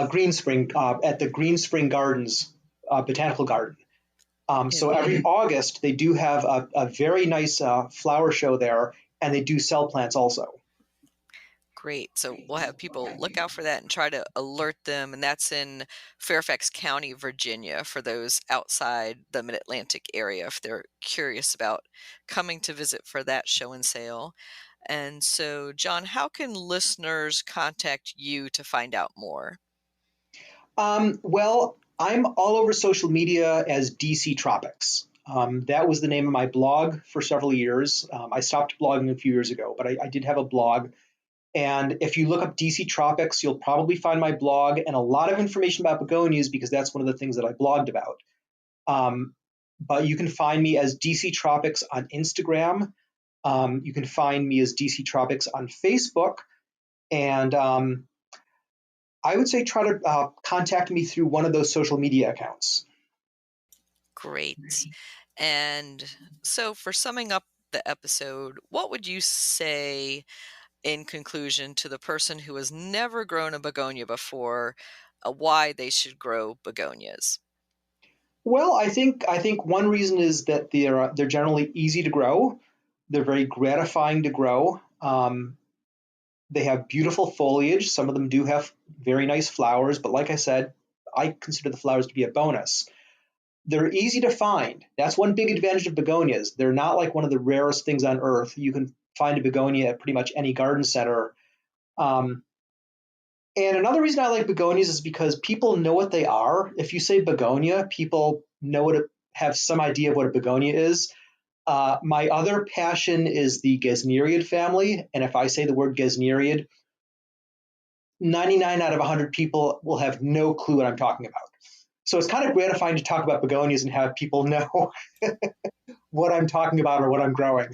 Speaker 2: Green Spring, at the Green Spring Gardens Botanical Garden. So every August, they do have a very nice flower show there, and they do sell plants also.
Speaker 3: Great. So we'll have people look out for that and try to alert them. And that's in Fairfax County, Virginia, for those outside the Mid-Atlantic area, if they're curious about coming to visit for that show and sale. And so, John, how can listeners contact you to find out more?
Speaker 2: Well, I'm all over social media as DC Tropics. That was the name of my blog for several years. I stopped blogging a few years ago, but I did have a blog. And if you look up DC Tropics, you'll probably find my blog and a lot of information about begonias, because that's one of the things that I blogged about. But you can find me as DC Tropics on Instagram. You can find me as DC Tropics on Facebook. And I would say try to contact me through one of those social media accounts.
Speaker 3: Great. And so, for summing up the episode, what would you say in conclusion to the person who has never grown a begonia before, why they should grow begonias?
Speaker 2: Well, I think one reason is that they're generally easy to grow. They're very gratifying to grow. They have beautiful foliage. Some of them do have very nice flowers, but like I said, I consider the flowers to be a bonus. They're easy to find. That's one big advantage of begonias. They're not like one of the rarest things on earth. You can find a begonia at pretty much any garden center. And another reason I like begonias is because people know what they are. If you say begonia, people have some idea of what a begonia is. My other passion is the Gesneriad family. And if I say the word Gesneriad, 99 out of 100 people will have no clue what I'm talking about. So it's kind of gratifying to talk about begonias and have people know what I'm talking about or what I'm growing.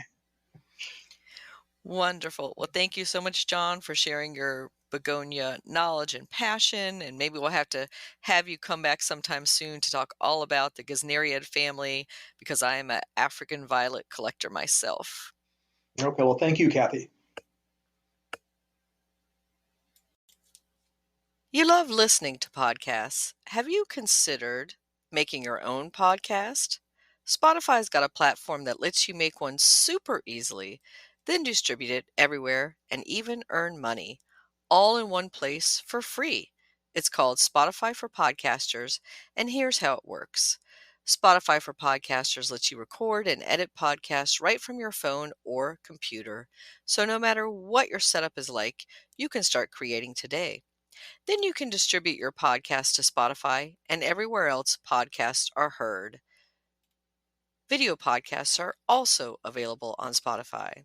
Speaker 3: Wonderful. Well, thank you so much, John, for sharing your begonia knowledge and passion. And maybe we'll have to have you come back sometime soon to talk all about the Gesneriad family, because I am an African violet collector myself.
Speaker 2: Okay, well, thank you, Kathy.
Speaker 3: You love listening to podcasts. Have you considered making your own podcast? Spotify's got a platform that lets you make one super easily, then distribute it everywhere and even earn money, all in one place for free. It's called Spotify for Podcasters, and here's how it works. Spotify for Podcasters lets you record and edit podcasts right from your phone or computer. So no matter what your setup is like, you can start creating today. Then you can distribute your podcast to Spotify and everywhere else podcasts are heard. Video podcasts are also available on Spotify.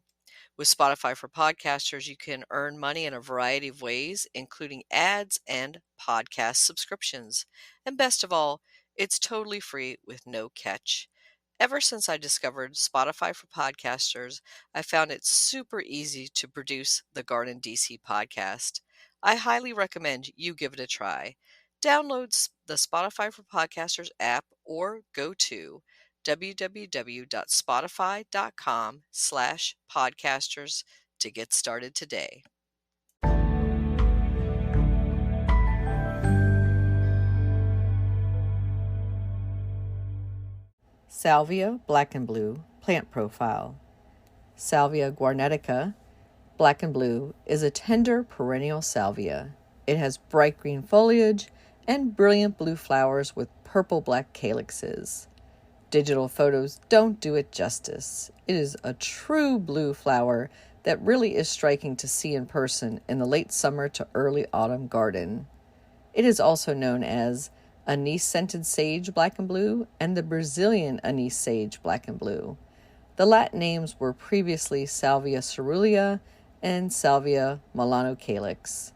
Speaker 3: With Spotify for Podcasters, you can earn money in a variety of ways, including ads and podcast subscriptions. And best of all, it's totally free with no catch. Ever since I discovered Spotify for Podcasters, I found it super easy to produce the GardenDC podcast. I highly recommend you give it a try. Download the Spotify for Podcasters app or go to www.spotify.com/podcasters to get started today.
Speaker 1: Salvia Black and Blue Plant Profile. Salvia guarnetica Black and Blue is a tender perennial salvia. It has bright green foliage and brilliant blue flowers with purple-black calyxes. Digital photos don't do it justice. It is a true blue flower that really is striking to see in person in the late summer to early autumn garden. It is also known as anise-scented sage black and blue and the Brazilian anise sage black and blue. The Latin names were previously Salvia cerulea and Salvia melanocalyx.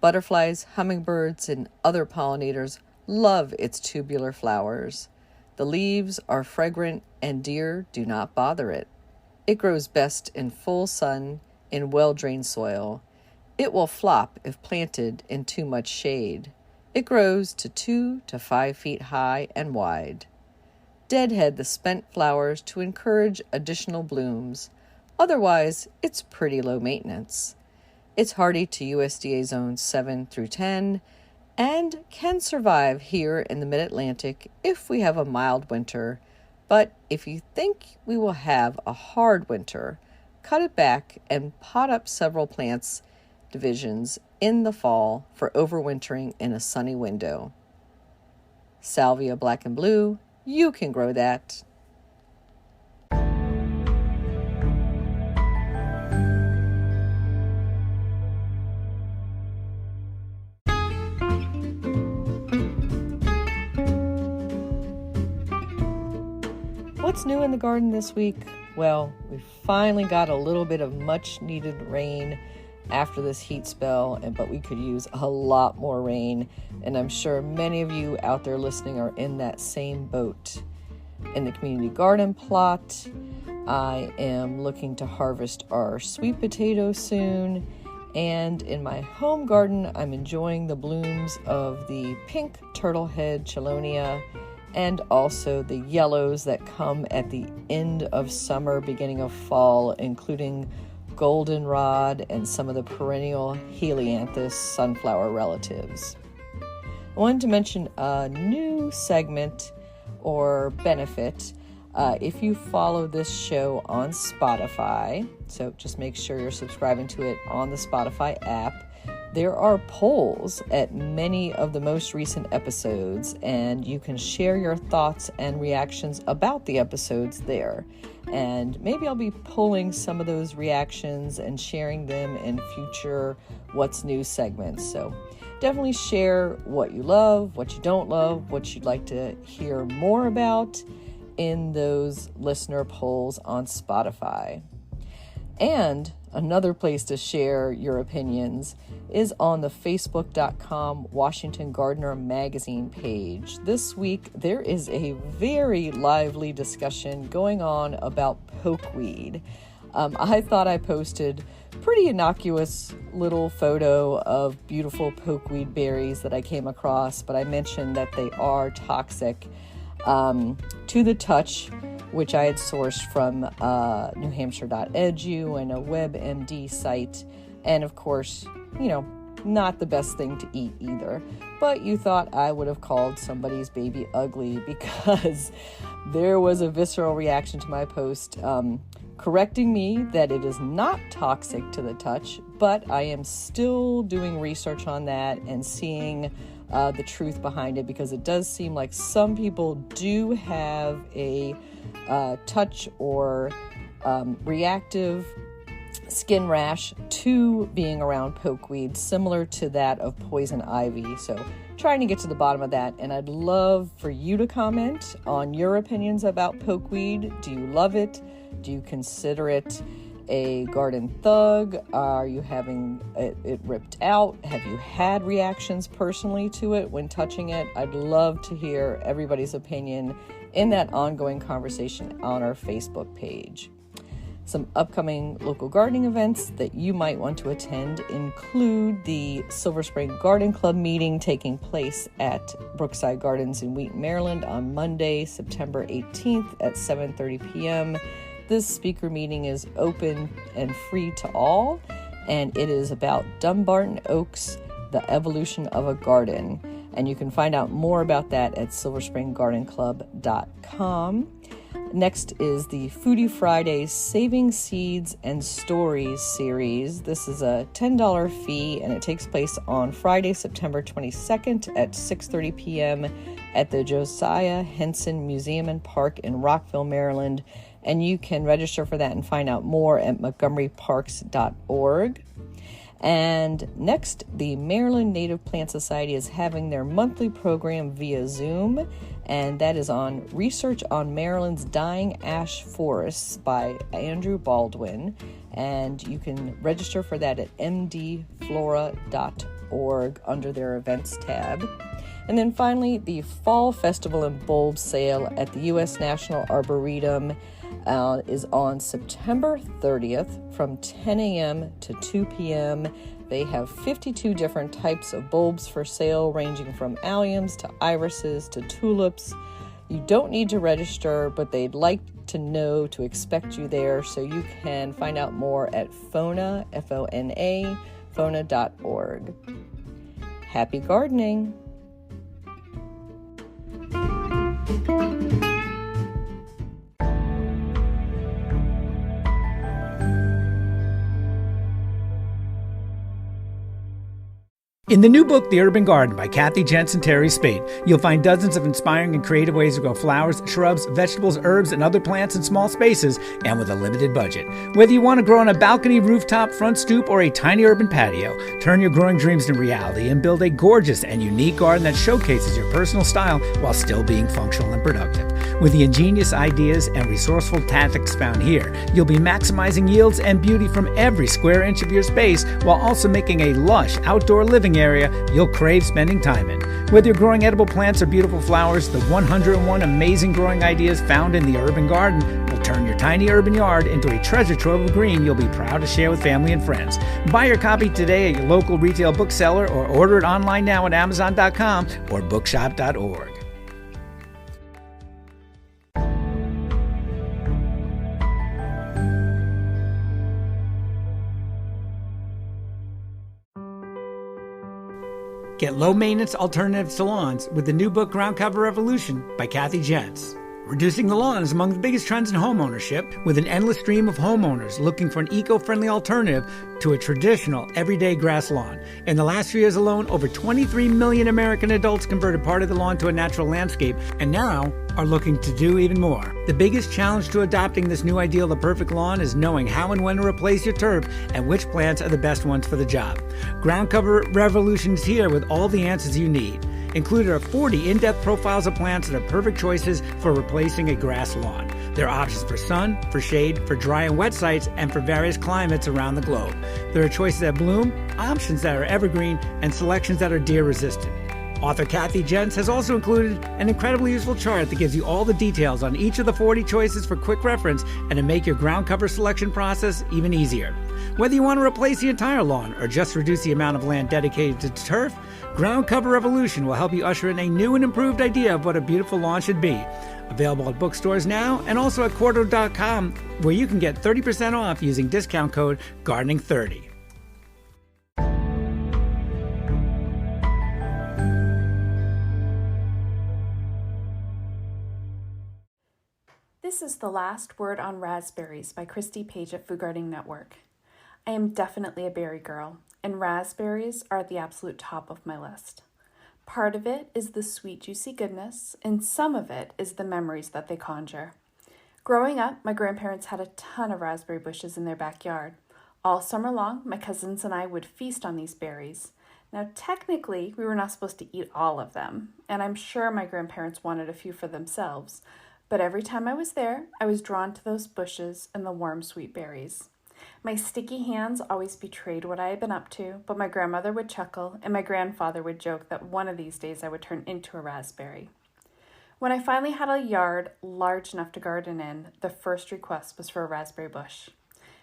Speaker 1: Butterflies, hummingbirds, and other pollinators love its tubular flowers. The leaves are fragrant and deer do not bother it. It grows best in full sun in well-drained soil. It will flop if planted in too much shade. It grows to 2 to 5 feet high and wide. deadhead the spent flowers to encourage additional blooms. Otherwise, it's pretty low maintenance. It's hardy to USDA zones 7 through 10 and can survive here in the mid-Atlantic if we have a mild winter. But if you think we will have a hard winter, cut it back and pot up several plants divisions in the fall for overwintering in a sunny window. Salvia Black and Blue, you can grow that. What's new in the garden this week? Well, we finally got a little bit of much needed rain after this heat spell, but we could use a lot more rain, and I'm sure many of you out there listening are in that same boat. In the community garden plot, I am looking to harvest our sweet potato soon, and in my home garden, I'm enjoying the blooms of the pink turtlehead chelonia and also the yellows that come at the end of summer, beginning of fall, including goldenrod and some of the perennial helianthus sunflower relatives. I wanted to mention a new segment or benefit. If you follow this show on Spotify, so just make sure you're subscribing to it on the Spotify app, there are polls at many of the most recent episodes, and you can share your thoughts and reactions about the episodes there. And maybe I'll be pulling some of those reactions and sharing them in future What's New segments. So definitely share what you love, what you don't love, what you'd like to hear more about in those listener polls on Spotify. And another place to share your opinions is on the facebook.com Washington Gardener magazine page. This week, there is a very lively discussion going on about pokeweed. I thought I posted pretty innocuous little photo of beautiful pokeweed berries that I came across, but I mentioned that they are toxic to the touch, which I had sourced from newhampshire.edu and a WebMD site. And of course, not the best thing to eat either. But you thought I would have called somebody's baby ugly because there was a visceral reaction to my post correcting me that it is not toxic to the touch, but I am still doing research on that and seeing the truth behind it, because it does seem like some people do have a touch or reactive skin rash to being around pokeweed, similar to that of poison ivy. So trying to get to the bottom of that, and I'd love for you to comment on your opinions about pokeweed. Do you love it? Do you consider it a garden thug? Are you having it ripped out? Have you had reactions personally to it when touching it? I'd love to hear everybody's opinion in that ongoing conversation on our Facebook page. Some upcoming local gardening events that you might want to attend include the Silver Spring Garden Club meeting taking place at Brookside Gardens in Wheaton, Maryland on Monday, September 18th at 7:30 p.m. This speaker meeting is open and free to all, and it is about Dumbarton Oaks, the evolution of a garden. And you can find out more about that at silverspringgardenclub.com. Next is the Foodie Fridays Saving Seeds and Stories series. This is a $10 fee, and it takes place on Friday, September 22nd at 6:30 p.m. at the Josiah Henson Museum and Park in Rockville, Maryland. And you can register for that and find out more at montgomeryparks.org. And next, the Maryland Native Plant Society is having their monthly program via Zoom, and that is on Research on Maryland's Dying Ash Forests by Andrew Baldwin. And you can register for that at mdflora.org under their events tab. And then finally, the Fall Festival and Bulb Sale at the U.S. National Arboretum is on September 30th from 10 a.m. to 2 p.m. They have 52 different types of bulbs for sale, ranging from alliums to irises to tulips You don't need to register, but they'd like to know to expect you there, so you can find out more at FONA, F-O-N-A, FONA.org. Happy gardening!
Speaker 4: In the new book, The Urban Garden by Kathy Jentz and Terry Spade, you'll find dozens of inspiring and creative ways to grow flowers, shrubs, vegetables, herbs, and other plants in small spaces and with a limited budget. Whether you want to grow on a balcony, rooftop, front stoop, or a tiny urban patio, turn your growing dreams into reality and build a gorgeous and unique garden that showcases your personal style while still being functional and productive. With the ingenious ideas and resourceful tactics found here, you'll be maximizing yields and beauty from every square inch of your space while also making a lush outdoor living area you'll crave spending time in. Whether you're growing edible plants or beautiful flowers, the 101 amazing growing ideas found in the urban garden will turn your tiny urban yard into a treasure trove of green you'll be proud to share with family and friends. Buy your copy today at your local retail bookseller or order it online now at Amazon.com or bookshop.org. Get low-maintenance alternatives to lawns with the new book Ground Cover Revolution by Kathy Jentz. Reducing the lawn is among the biggest trends in home ownership, with an endless stream of homeowners looking for an eco-friendly alternative to a traditional, everyday grass lawn. In the last 3 years alone, over 23 million American adults converted part of the lawn to a natural landscape, and now are looking to do even more. The biggest challenge to adopting this new ideal of the perfect lawn is knowing how and when to replace your turf and which plants are the best ones for the job. Ground Cover Revolution is here with all the answers you need. Included are 40 in-depth profiles of plants that are perfect choices for replacing a grass lawn. There are options for sun, for shade, for dry and wet sites, and for various climates around the globe. There are choices that bloom, options that are evergreen, and selections that are deer-resistant. Author Kathy Jentz has also included an incredibly useful chart that gives you all the details on each of the 40 choices for quick reference and to make your ground cover selection process even easier. Whether you want to replace the entire lawn or just reduce the amount of land dedicated to turf, Ground Cover Revolution will help you usher in a new and improved idea of what a beautiful lawn should be. Available at bookstores now and also at Quarto.com, where you can get 30% off using discount code GARDENING30.
Speaker 5: This is The Last Word on Raspberries by Christy Page at Food Gardening Network. I am definitely a berry girl, and raspberries are at the absolute top of my list. Part of it is the sweet, juicy goodness, and some of it is the memories that they conjure. Growing up, my grandparents had a ton of raspberry bushes in their backyard. All summer long, my cousins and I would feast on these berries. Now, technically, we were not supposed to eat all of them, and I'm sure my grandparents wanted a few for themselves, but every time I was there, I was drawn to those bushes and the warm, sweet berries. My sticky hands always betrayed what I had been up to, but my grandmother would chuckle and my grandfather would joke that one of these days I would turn into a raspberry. When I finally had a yard large enough to garden in, the first request was for a raspberry bush.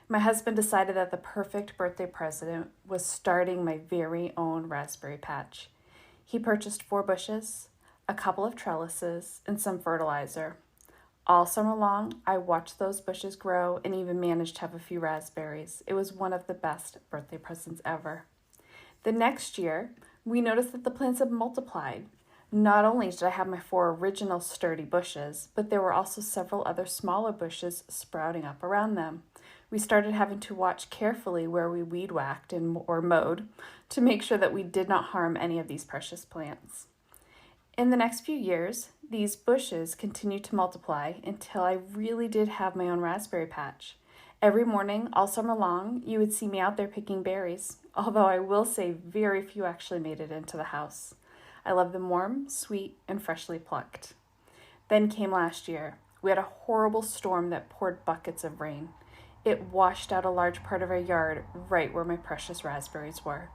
Speaker 5: My husband decided that the perfect birthday present was starting my very own raspberry patch. He purchased 4 bushes, a couple of trellises, and some fertilizer. All summer long, I watched those bushes grow and even managed to have a few raspberries. It was one of the best birthday presents ever. The next year, we noticed that the plants had multiplied. Not only did I have my 4 original sturdy bushes, but there were also several other smaller bushes sprouting up around them. We started having to watch carefully where we weed whacked or mowed to make sure that we did not harm any of these precious plants. In the next few years, these bushes continued to multiply until I really did have my own raspberry patch. Every morning, all summer long, you would see me out there picking berries, although I will say very few actually made it into the house. I love them warm, sweet, and freshly plucked. Then came last year. We had a horrible storm that poured buckets of rain. It washed out a large part of our yard right where my precious raspberries were.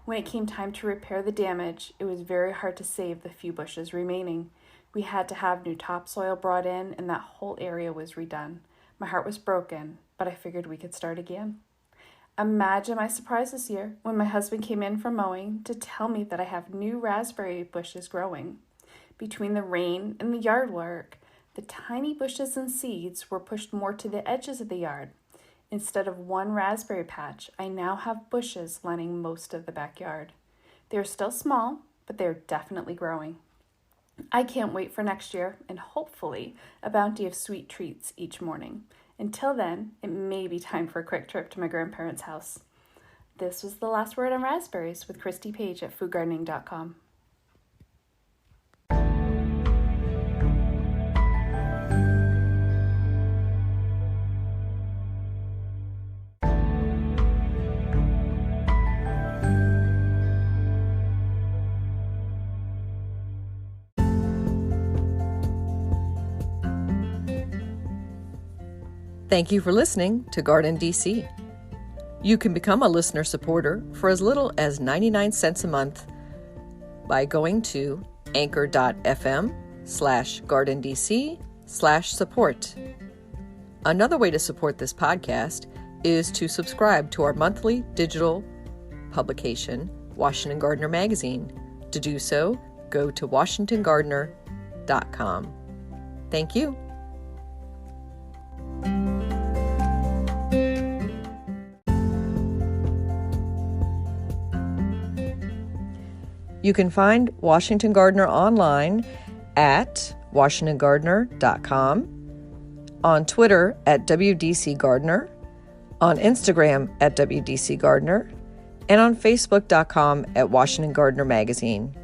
Speaker 5: When it came time to repair the damage, it was very hard to save the few bushes remaining. We had to have new topsoil brought in, and that whole area was redone. My heart was broken, but I figured we could start again. Imagine my surprise this year when my husband came in from mowing to tell me that I have new raspberry bushes growing. Between the rain and the yard work, the tiny bushes and seeds were pushed more to the edges of the yard. Instead of one raspberry patch, I now have bushes lining most of the backyard. They're still small, but they're definitely growing. I can't wait for next year and hopefully a bounty of sweet treats each morning. Until then, it may be time for a quick trip to my grandparents' house. This was The Last Word on Raspberries with Christy Page at foodgardening.com.
Speaker 1: Thank you for listening to GardenDC. You can become a listener supporter for as little as 99 cents a month by going to anchor.fm/GardenDC/support. Another way to support this podcast is to subscribe to our monthly digital publication, Washington Gardener Magazine. To do so, go to washingtongardener.com. Thank you. You can find Washington Gardener online at washingtongardener.com, on Twitter at WDC Gardener, on Instagram at WDC Gardener, and on Facebook.com at Washington Gardener Magazine.